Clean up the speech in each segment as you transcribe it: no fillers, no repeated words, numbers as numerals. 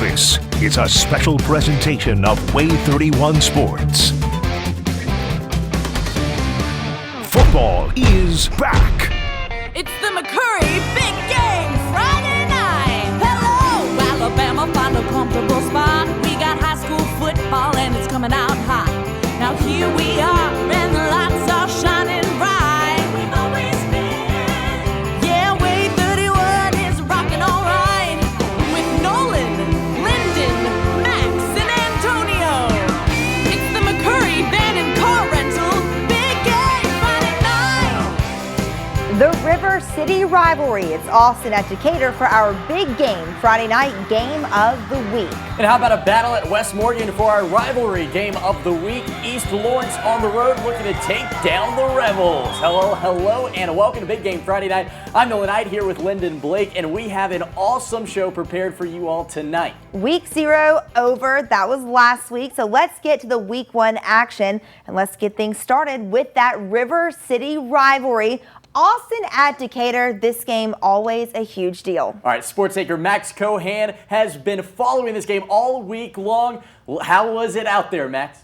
This is a special presentation of WAAY 31 Sports. Football is back. It's the McCurry Big Game Friday night. Hello, Alabama, find a comfortable spot. We got high school football and it's coming out hot. Now here we are and the lights are shining bright. We've always been. Yeah, WAAY 31 is rocking all right. With Nolan, Lyndon, Max, and Antonio. It's the McCurry Van and Car Rental Big Game Friday night. The River City Rivalry. It's Austin at Decatur for our big game, Friday night game of the week. And how about a battle at West Morgan for our rivalry game of the week? East Lawrence on the road looking to take down the Rebels. Hello, and welcome to Big Game Friday night. I'm Nolan Knight here with Lyndon Blake, and we have an awesome show prepared for you all tonight. Week 0 over. That was last week. So let's get to the week 1 action, and let's get things started with that River City Rivalry. Austin at Decatur, this game always a huge deal. All right, sports anchor Max Cohan has been following this game all week long. How was it out there, Max?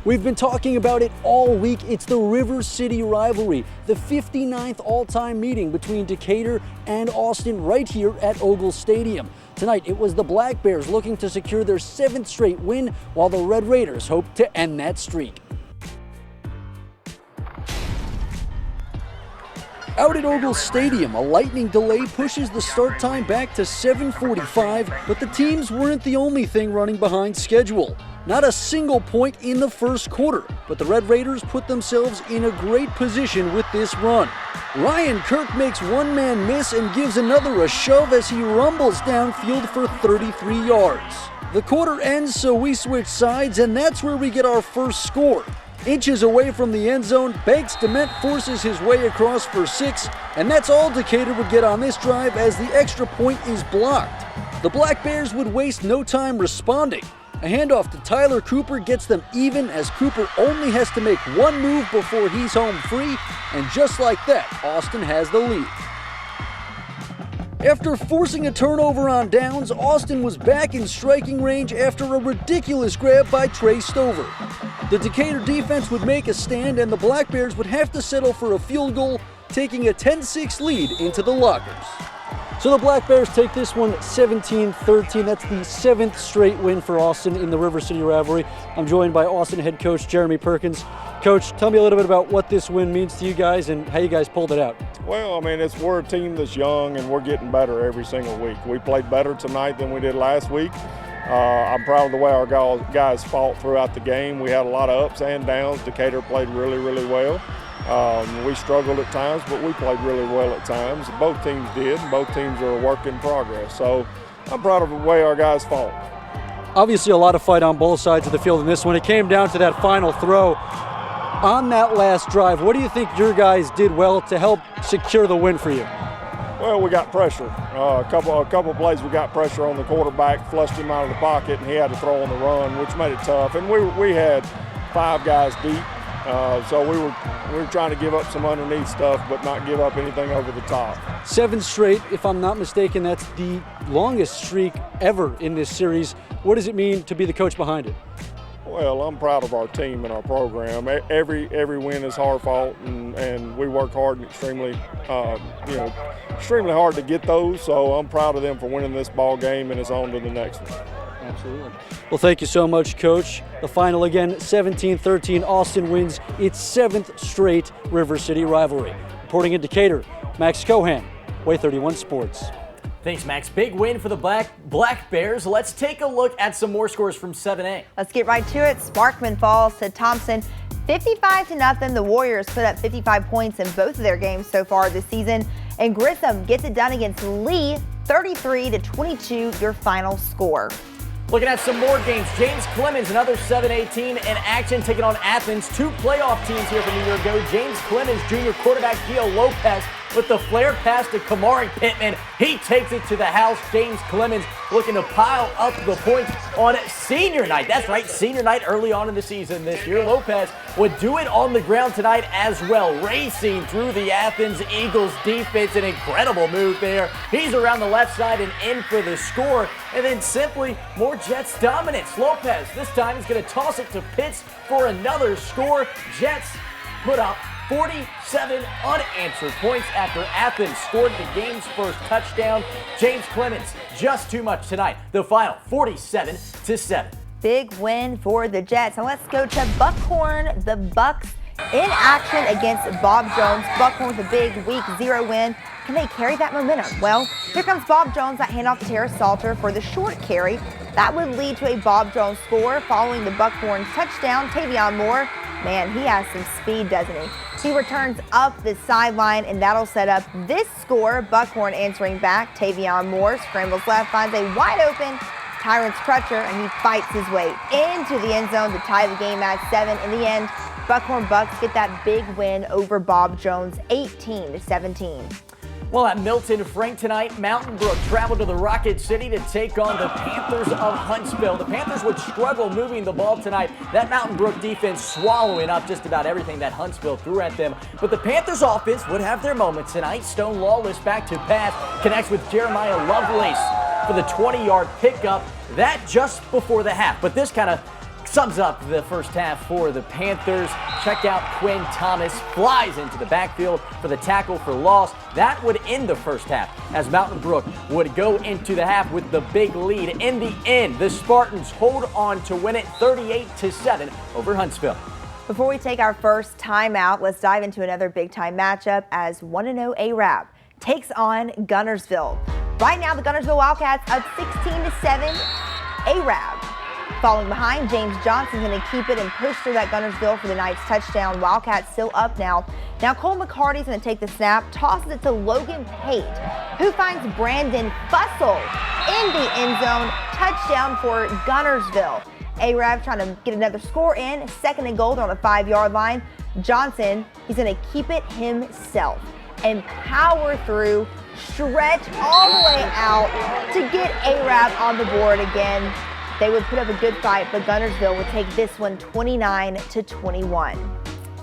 We've been talking about it all week. It's the River City Rivalry, the 59th all-time meeting between Decatur and Austin right here at Ogle Stadium. Tonight, it was the Black Bears looking to secure their 7th straight win, while the Red Raiders hope to end that streak. Out at Ogle Stadium, a lightning delay pushes the start time back to 7:45, but the teams weren't the only thing running behind schedule. Not a single point in the first quarter, but the Red Raiders put themselves in a great position with this run. Ryan Kirk makes one man miss and gives another a shove as he rumbles downfield for 33 yards. The quarter ends, so we switch sides, and that's where we get our first score. Inches away from the end zone, Banks Dement forces his way across for 6, and that's all Decatur would get on this drive as the extra point is blocked. The Black Bears would waste no time responding. A handoff to Tyler Cooper gets them even as Cooper only has to make one move before he's home free, and just like that, Austin has the lead. After forcing a turnover on downs, Austin was back in striking range after a ridiculous grab by Trey Stover. The Decatur defense would make a stand and the Black Bears would have to settle for a field goal, taking a 10-6 lead into the lockers. So the Black Bears take this one 17-13. That's the 7th straight win for Austin in the River City Rivalry. I'm joined by Austin head coach Jeremy Perkins. Coach, tell me a little bit about what this win means to you guys and how you guys pulled it out. Well, I mean, we're a team that's young and we're getting better every single week. We played better tonight than we did last week. I'm proud of the way our guys fought throughout the game. We had a lot of ups and downs. Decatur played really, really well. We struggled at times, but we played really well at times. Both teams did. Both teams are a work in progress. So I'm proud of the way our guys fought. Obviously a lot of fight on both sides of the field in this one. It came down to that final throw. On that last drive, what do you think your guys did well to help secure the win for you? Well, we got pressure. A couple plays we got pressure on the quarterback, flushed him out of the pocket, and he had to throw on the run, which made it tough. And we had 5 guys deep, so we were trying to give up some underneath stuff, but not give up anything over the top. 7 straight, if I'm not mistaken, that's the longest streak ever in this series. What does it mean to be the coach behind it? Well, I'm proud of our team and our program. Every win is hard fought, and we work hard and extremely hard to get those. So I'm proud of them for winning this ball game, and it's on to the next one. Absolutely. Well, thank you so much, Coach. The final again, 17-13. Austin wins its 7th straight River City Rivalry. Reporting in Decatur, Max Cohan, WAAY 31 Sports. Thanks, Max. Big win for the Black Bears. Let's take a look at some more scores from 7A. Let's get right to it. Sparkman falls to Thompson 55-0. The Warriors put up 55 points in both of their games so far this season. And Grissom gets it done against Lee, 33-22, your final score. Looking at some more games, James Clemens, another 7A team in action, taking on Athens. 2 playoff teams here from a year ago. James Clemens, junior quarterback Gio Lopez with the flare pass to Kamari Pittman. He takes it to the house. James Clemens looking to pile up the points on senior night. That's right, senior night early on in the season this year. Lopez would do it on the ground tonight as well, racing through the Athens Eagles defense. An incredible move there. He's around the left side and in for the score. And then simply more Jets dominance. Lopez this time is going to toss it to Pitts for another score. Jets put up 47 unanswered points after Athens scored the game's first touchdown. James Clemens, just too much tonight. The final, 47-7. Big win for the Jets. Now let's go to Buckhorn. The Bucks in action against Bob Jones. Buckhorn with a big week 0 win. Can they carry that momentum? Well, here comes Bob Jones. That handoff to Terrace Salter for the short carry. That would lead to a Bob Jones score following the Buckhorn touchdown. Tavion Moore, man, he has some speed, doesn't he? He returns up the sideline, and that'll set up this score. Buckhorn answering back. Tavion Moore scrambles left, finds a wide open Tyrance Crutcher, and he fights his way into the end zone to tie the game at 7. In the end, Buckhorn Bucks get that big win over Bob Jones, 18-17. Well, at Milton Frank tonight, Mountain Brook traveled to the Rocket City to take on the Panthers of Huntsville. The Panthers would struggle moving the ball tonight. That Mountain Brook defense swallowing up just about everything that Huntsville threw at them. But the Panthers offense would have their moments tonight. Stone Lawless back to pass, connects with Jeremiah Lovelace for the 20-yard pickup. That just before the half. But this kind of sums up the first half for the Panthers. Check out Quinn Thomas, flies into the backfield for the tackle for loss. That would end the first half as Mountain Brook would go into the half with the big lead. In the end, the Spartans hold on to win it 38-7 over Huntsville. Before we take our first timeout, let's dive into another big-time matchup as 1-0 ARAB takes on Gunnersville. Right now, the Gunnersville Wildcats up 16-7. ARAB falling behind. James Johnson's going to keep it and push through that Gunnersville for the Knights touchdown. Wildcats still up now. Now Cole McCarty's going to take the snap, tosses it to Logan Pate, who finds Brandon Fussell in the end zone. Touchdown for Gunnersville. ARAB trying to get another score in. 2nd and goal on the 5-yard line. Johnson, he's going to keep it himself and power through, stretch all the way out to get ARAB on the board again. They would put up a good fight, but Gunnersville would take this one 29-21.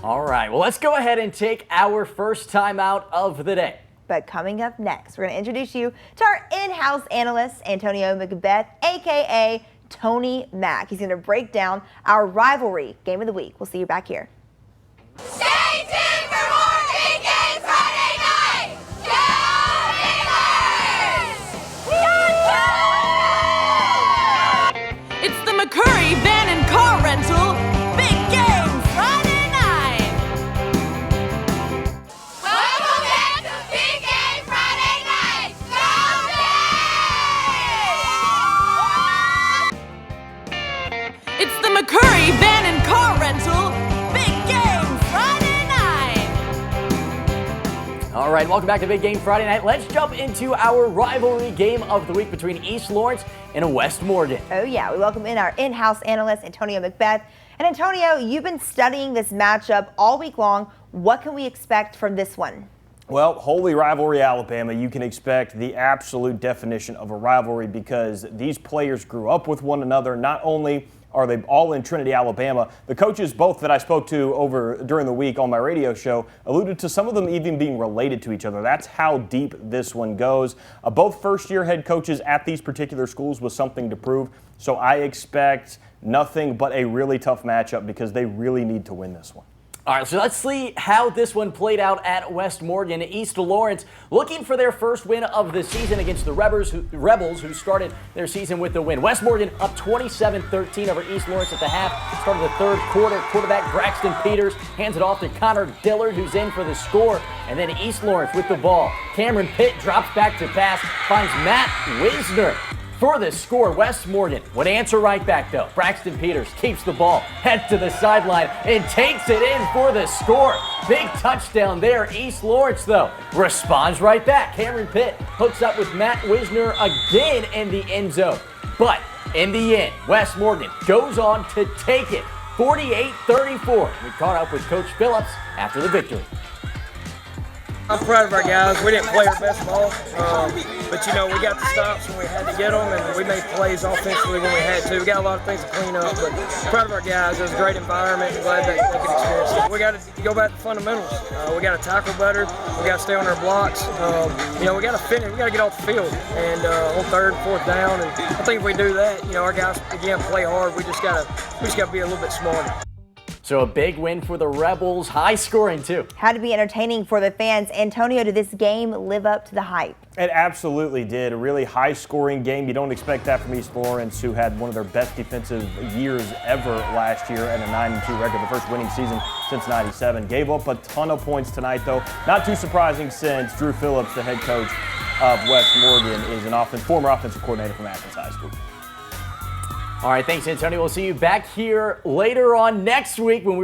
All right, well, let's go ahead and take our first timeout of the day. But coming up next, we're going to introduce you to our in-house analyst, Antonio Macbeth, a.k.a. Tony Mack. He's going to break down our rivalry game of the week. We'll see you back here. Stay tuned for more Big Game Friday night! Go Eagles! It's the McCurry Van and Car Rental Big Game Friday night. Welcome back to Big Game Friday night! Go Eagles! It's the McCurry Van and Car Rental Big Game Friday night. All right, welcome back to Big Game Friday night. Let's jump into our rivalry game of the week between East Lawrence and West Morgan. Oh yeah, we welcome in our in-house analyst, Antonio Macbeth. And Antonio, you've been studying this matchup all week long. What can we expect from this one? Well, Holy Rivalry, Alabama, you can expect the absolute definition of a rivalry because these players grew up with one another. Not only are they all in Trinity, Alabama, the coaches both that I spoke to over during the week on my radio show alluded to some of them even being related to each other. That's how deep this one goes. Both first-year head coaches at these particular schools with something to prove. So I expect nothing but a really tough matchup because they really need to win this one. All right, so let's see how this one played out at West Morgan. East Lawrence looking for their first win of the season against the Rebels who started their season with the win. West Morgan up 27-13 over East Lawrence at the half. Started the third quarter. Quarterback Braxton Peters hands it off to Connor Dillard, who's in for the score. And then East Lawrence with the ball. Cameron Pitt drops back to pass, finds Matt Wisner for the score. West Morgan would answer right back, though. Braxton Peters keeps the ball, heads to the sideline, and takes it in for the score. Big touchdown there. East Lawrence, though, responds right back. Cameron Pitt hooks up with Matt Wisner again in the end zone. But in the end, West Morgan goes on to take it 48-34. We caught up with Coach Phillips after the victory. I'm proud of our guys. We didn't play our best ball, but we got the stops when we had to get them, and we made plays offensively when we had to. We got a lot of things to clean up, but proud of our guys. It was a great environment, and glad they could experience it. We got to go back to fundamentals. We got to tackle better. We got to stay on our blocks. We got to finish. We got to get off the field, and on third and fourth down. And I think if we do that, our guys again play hard. We just got to be a little bit smarter. So a big win for the Rebels, high scoring too. Had to be entertaining for the fans. Antonio, did this game live up to the hype? It absolutely did. A really high scoring game. You don't expect that from East Lawrence, who had one of their best defensive years ever last year and a 9-2 record, the first winning season since '97. Gave up a ton of points tonight, though. Not too surprising since Drew Phillips, the head coach of West Morgan, is an former offensive coordinator from Athens High School. All right, thanks, Antonio. We'll see you back here later on next week when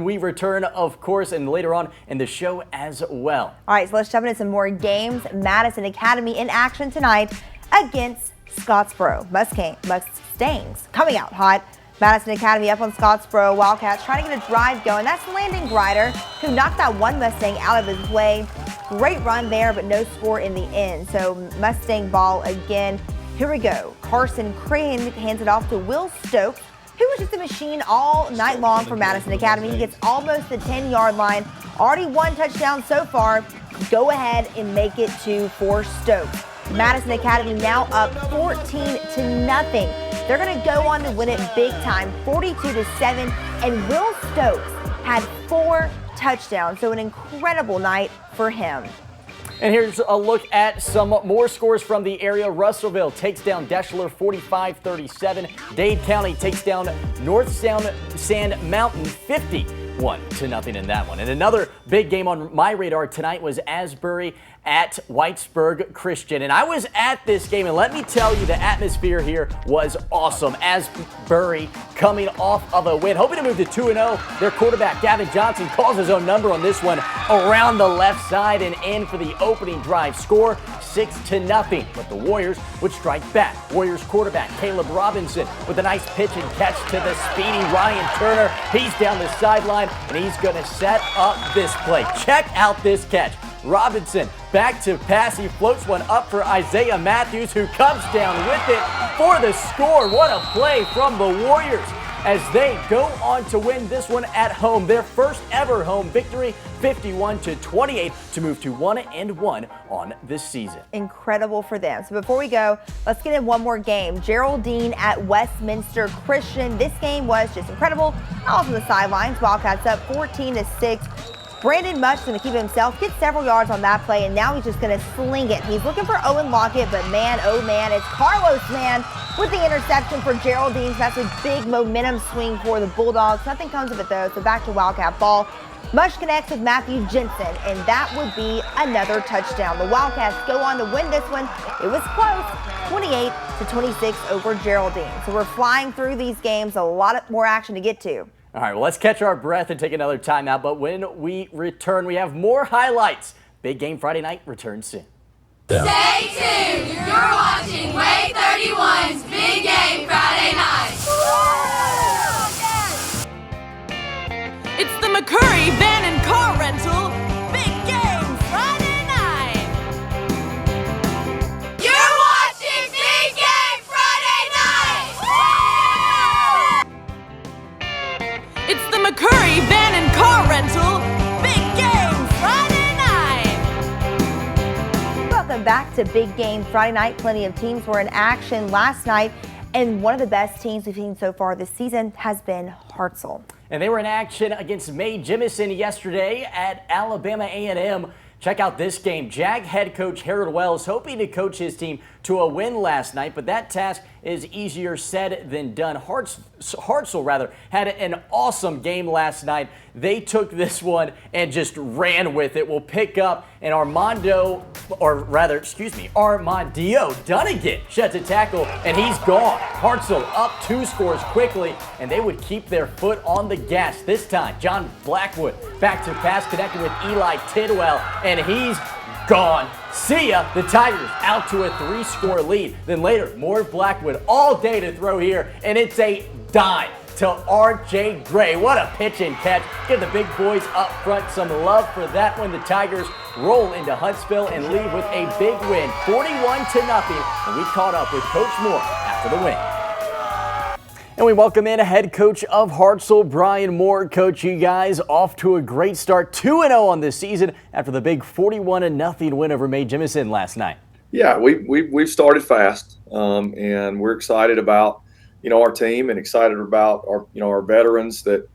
we return, of course, and later on in the show as well. All right, so let's jump into some more games. Madison Academy in action tonight against Scottsboro. Mustangs coming out hot. Madison Academy up on Scottsboro. Wildcats trying to get a drive going. That's Landon Grider, who knocked that one Mustang out of his way. Great run there, but no score in the end. So Mustang ball again. Here we go. Carson Crane hands it off to Will Stokes, who was just a machine all night long for Madison Academy. He gets almost the 10-yard line. Already one touchdown so far. Go ahead and make it 2 for Stokes. Madison Academy now up 14-0. They're going to go on to win it big time, 42-7. And Will Stokes had 4 touchdowns, so an incredible night for him. And here's a look at some more scores from the area. Russellville takes down Deschler 45-37. Dade County takes down North Sand Mountain 51-0 in that one. And another big game on my radar tonight was Asbury at Whitesburg Christian. And I was at this game, and let me tell you, the atmosphere here was awesome. Asbury coming off of a win, hoping to move to 2-0. Their quarterback, Gavin Johnson, calls his own number on this one around the left side and in for the opening drive. Score 6-0, but the Warriors would strike back. Warriors quarterback, Caleb Robinson, with a nice pitch and catch to the speedy Ryan Turner. He's down the sideline, and he's going to set up this play. Check out this catch. Robinson back to pass. He floats one up for Isaiah Matthews, who comes down with it for the score. What a play from the Warriors as they go on to win this one at home. Their first ever home victory, 51-28, to move to 1-1 on this season. Incredible for them. So before we go, let's get in one more game. Geraldine at Westminster Christian. This game was just incredible. Off on the sidelines, Wildcats up 14-6. Brandon Much going to keep himself, get several yards on that play, and now he's just going to sling it. He's looking for Owen Lockett, but man, oh man, it's Carlos Mann with the interception for Geraldine. So that's a big momentum swing for the Bulldogs. Nothing comes of it though, so back to Wildcat ball. Much connects with Matthew Jensen, and that would be another touchdown. The Wildcats go on to win this one. It was close, 28-26 over Geraldine. So we're flying through these games, a lot more action to get to. All right, well, let's catch our breath and take another timeout. But when we return, we have more highlights. Big Game Friday night returns soon. Stay tuned. You're watching WAAY 31's Big Game Friday night. It's the McCurry Van and Car Rental Big Game Friday night. You're watching Big Game Friday night. It's the McCurry Van and Car Rental Big Game Friday night. Welcome back to Big Game Friday night. Plenty of teams were in action last night, and one of the best teams we've seen so far this season has been Hartselle. And they were in action against May Jemison yesterday at Alabama A&M. Check out this game. Jag head coach Harold Wells hoping to coach his team to a win last night, but that task is easier said than done. Hartselle had an awesome game last night. They took this one and just ran with it. We'll pick up, and Armando Dunnigan shuts a tackle, and he's gone. Hartselle up 2 scores quickly, and they would keep their foot on the gas. This time, John Blackwood back to pass, connected with Eli Tidwell, and he's gone. See ya. The Tigers out to a 3-score lead. Then later, more Blackwood all day to throw here, and it's a dime to R.J. Gray. What a pitch and catch. Give the big boys up front some love for that one. The Tigers roll into Huntsville and leave with a big win, 41-0. And we caught up with Coach Moore after the win. And we welcome in head coach of Hartselle, Brian Moore. Coach, you guys off to a great start, 2-0 on this season after the big 41-0 win over Mae Jemison last night. Yeah, we've started fast, and we're excited about our team and excited about our veterans that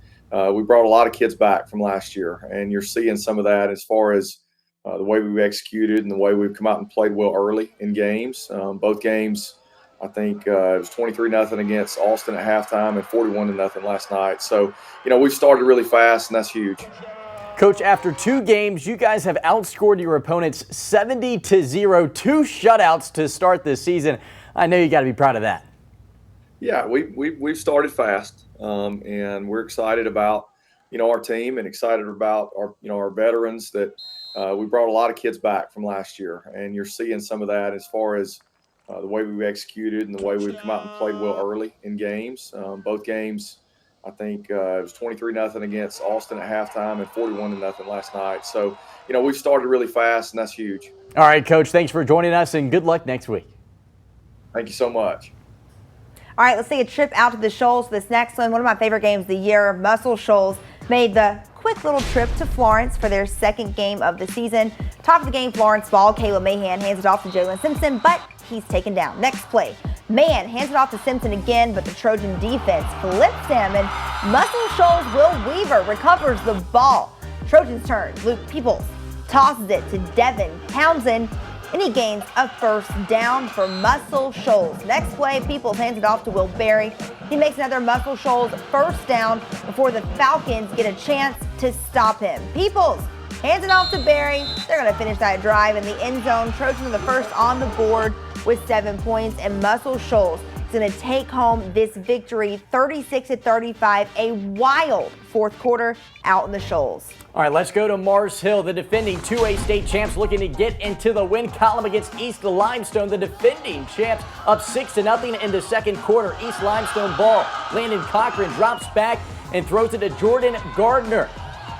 we brought a lot of kids back from last year, and you're seeing some of that as far as the way we've executed and the way we've come out and played well early in games. Both games. I think it was 23-0 against Austin at halftime and 41-0 last night. So, we've started really fast, and that's huge. Coach, after 2 games, you guys have outscored your opponents 70-0, 2 shutouts to start this season. I know you got to be proud of that. Yeah, we've started fast, and we're excited about our team and excited about our veterans that we brought a lot of kids back from last year, and you're seeing some of that as far as the way we've executed and the way we've come out and played well early in games. Both games, I think it was 23-0 against Austin at halftime and 41-0 last night. So, we've started really fast, and that's huge. All right, Coach, thanks for joining us, and good luck next week. Thank you so much. All right, let's take a trip out to the Shoals. This next one of my favorite games of the year. Muscle Shoals made the quick little trip to Florence for their second game of the season. Top of the game, Florence ball. Caleb Mahan hands it off to Jalen Simpson, but he's taken down. Next play, Mahan hands it off to Simpson again, but the Trojan defense flips him, and Muscle Shoals' Will Weaver recovers the ball. Trojans turn. Luke Peoples tosses it to Devin Townsend, and he gains a first down for Muscle Shoals. Next play, Peoples hands it off to Will Berry. He makes another Muscle Shoals first down before the Falcons get a chance to stop him. Peoples hands it off to Berry. They're going to finish that drive in the end zone. Trojans are the first on the board with 7 points, and Muscle Shoals is going to take home this victory 36-35, a wild fourth quarter out in the Shoals. All right, let's go to Mars Hill, the defending 2A state champs looking to get into the win column against East Limestone. The defending champs up 6-0 in the second quarter. East Limestone ball. Landon Cochran drops back and throws it to Jordan Gardner.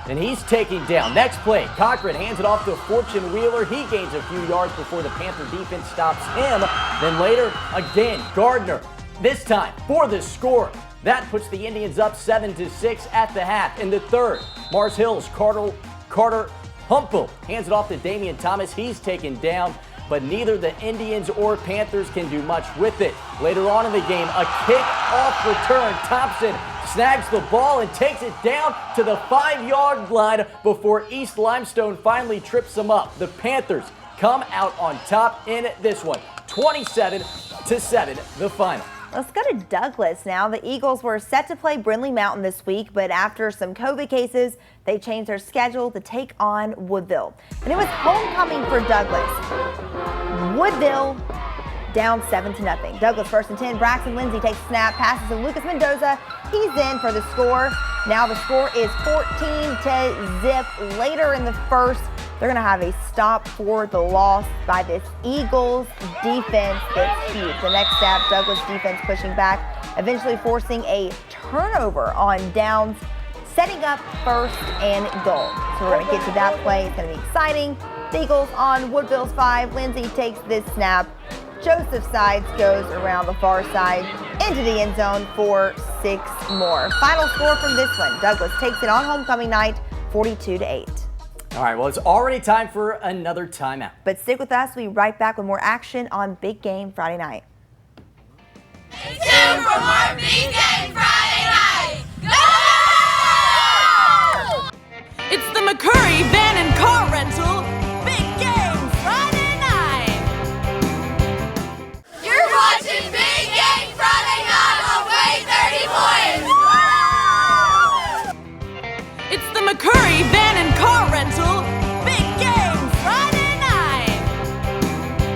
And he's taking down. Next play, Cochran hands it off to Fortune Wheeler. He gains a few yards before the Panther defense stops him. Then later, again, Gardner, this time for the score. That puts the Indians up 7-6 at the half. In the third, Mars Hill's Carter Humpel hands it off to Damian Thomas. He's taken down, but neither the Indians or Panthers can do much with it. Later on in the game, a kick-off return. Thompson snags the ball and takes it down to the 5-yard line before East Limestone finally trips them up. The Panthers come out on top in this one, 27-7, the final. Let's go to Douglas now. The Eagles were set to play Brindley Mountain this week, but after some COVID cases, they changed their schedule to take on Woodville. And it was homecoming for Douglas. Woodville down 7-0. Douglas first and 10. Braxton Lindsay takes a snap, passes to Lucas Mendoza. He's in for the score. Now the score is 14-0. Later in the first, they're going to have a stop for the loss by this Eagles defense. It's huge. The next step, Douglas defense pushing back, eventually forcing a turnover on downs, setting up first and goal. So we're going to get to that play. It's going to be exciting. The Eagles on Woodville's 5. Lindsay takes this snap. Joseph Sides goes around the far side into the end zone for 6 more. Final score from this one, Douglas takes it on homecoming night, 42-8. All right, well, it's already time for another timeout. But stick with us. We'll be right back with more action on Big Game Friday night. Stay tuned for more Big Game Friday night. Go! It's the McCurry Van and Car Rental Big Game Friday night. You're watching Big Game Friday night on WAAY 31. It's the McCurry Van and Car Rental Big Game Friday night.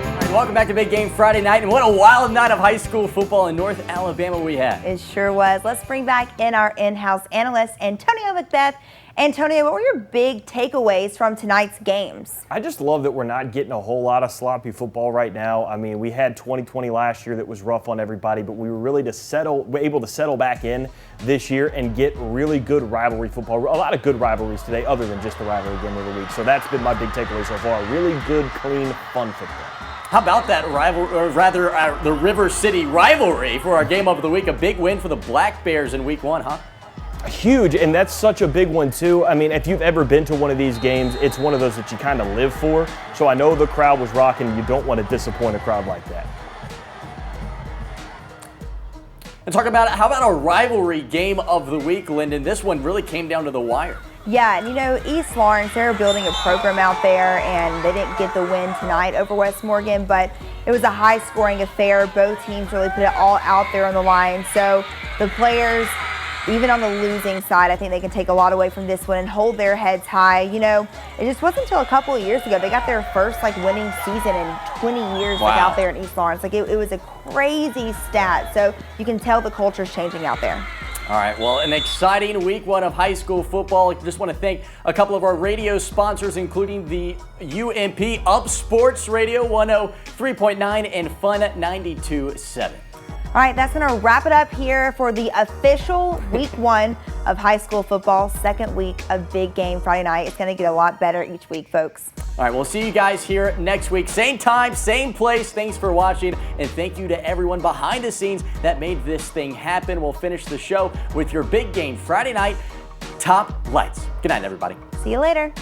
All right, welcome back to Big Game Friday night, and what a wild night of high school football in North Alabama we had. It sure was. Let's bring back in our in-house analyst, Antonio Macbeth, Antonio, what were your big takeaways from tonight's games? I just love that we're not getting a whole lot of sloppy football right now. I mean, we had 2020 last year that was rough on everybody, but we were really able to settle back in this year and get really good rivalry football. A lot of good rivalries today other than just the rivalry game of the week. So that's been my big takeaway so far. Really good, clean, fun football. How about that the River City rivalry for our game of the week? A big win for the Black Bears in week 1, huh? Huge, and that's such a big one too. I mean, if you've ever been to one of these games, it's one of those that you kind of live for. So I know the crowd was rocking. You don't want to disappoint a crowd like that. And talk about how about a rivalry game of the week, Lyndon? This one really came down to the wire. Yeah, and you know, East Lawrence, they're building a program out there, and they didn't get the win tonight over West Morgan, but it was a high-scoring affair. Both teams really put it all out there on the line. So the players, even on the losing side, I think they can take a lot away from this one and hold their heads high. You know, it just wasn't until a couple of years ago they got their first winning season in 20 years out there in East Lawrence. It was a crazy stat. So you can tell the culture's changing out there. All right, well, an exciting week 1 of high school football. I just want to thank a couple of our radio sponsors, including the UMP Up Sports Radio 103.9 and Fun 92.7. All right, that's going to wrap it up here for the official week 1 of high school football, second week of Big Game Friday night. It's going to get a lot better each week, folks. All right, we'll see you guys here next week. Same time, same place. Thanks for watching, and thank you to everyone behind the scenes that made this thing happen. We'll finish the show with your Big Game Friday night top lights. Good night, everybody. See you later.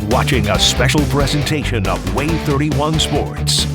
Watching a special presentation of WAAY 31 Sports.